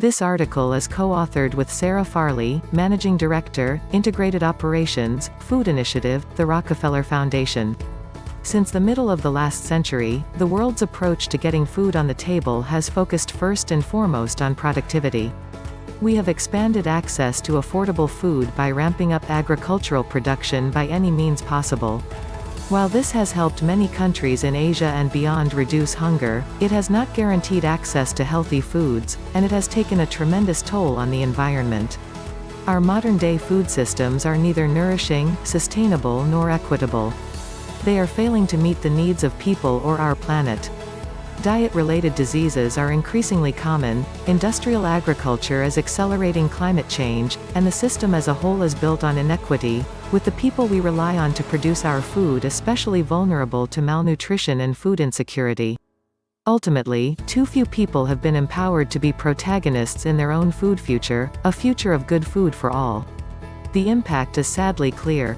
This article is co-authored with Sara Farley, Managing Director, Integrated Operations, Food Initiative, the Rockefeller Foundation. Since the middle of the last century, the world's approach to getting food on the table has focused first and foremost on productivity. We have expanded access to affordable food by ramping up agricultural production by any means possible. While this has helped many countries in Asia and beyond reduce hunger, it has not guaranteed access to healthy foods, and it has taken a tremendous toll on the environment. Our modern-day food systems are neither nourishing, sustainable nor equitable. They are failing to meet the needs of people or our planet. Diet-related diseases are increasingly common, industrial agriculture is accelerating climate change, and the system as a whole is built on inequity, with the people we rely on to produce our food especially vulnerable to malnutrition and food insecurity. Ultimately, too few people have been empowered to be protagonists in their own food future, a future of good food for all. The impact is sadly clear.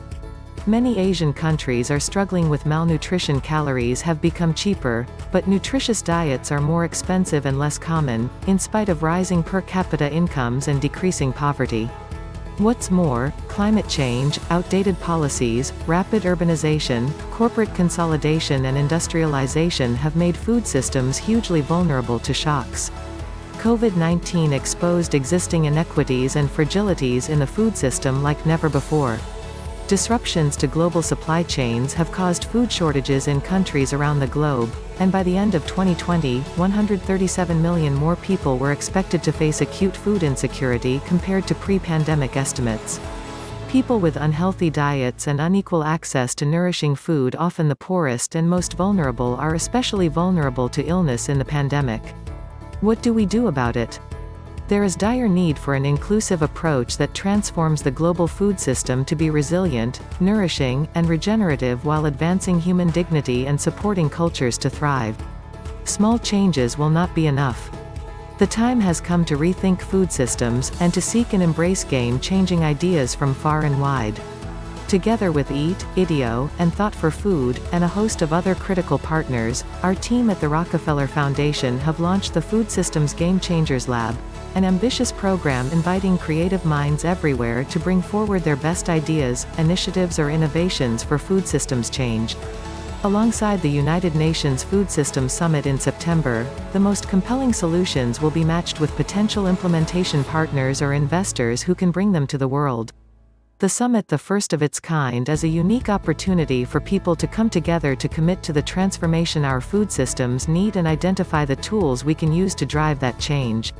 Many Asian countries are struggling with malnutrition. Calories have become cheaper, but nutritious diets are more expensive and less common, in spite of rising per capita incomes and decreasing poverty. What's more, climate change, outdated policies, rapid urbanization, corporate consolidation and industrialization have made food systems hugely vulnerable to shocks. COVID-19 exposed existing inequities and fragilities in the food system like never before. Disruptions to global supply chains have caused food shortages in countries around the globe, and by the end of 2020, 137 million more people were expected to face acute food insecurity compared to pre-pandemic estimates. People with unhealthy diets and unequal access to nourishing food, often the poorest and most vulnerable, are especially vulnerable to illness in the pandemic. What do we do about it? There is dire need for an inclusive approach that transforms the global food system to be resilient, nourishing, and regenerative while advancing human dignity and supporting cultures to thrive. Small changes will not be enough. The time has come to rethink food systems, and to seek and embrace game-changing ideas from far and wide. Together with IDEO, and Thought for Food, and a host of other critical partners, our team at the Rockefeller Foundation have launched the Food Systems Game Changers Lab, an ambitious program inviting creative minds everywhere to bring forward their best ideas, initiatives or innovations for food systems change. Alongside the United Nations Food Systems Summit in September, the most compelling solutions will be matched with potential implementation partners or investors who can bring them to the world. The summit, the first of its kind, is a unique opportunity for people to come together to commit to the transformation our food systems need and identify the tools we can use to drive that change.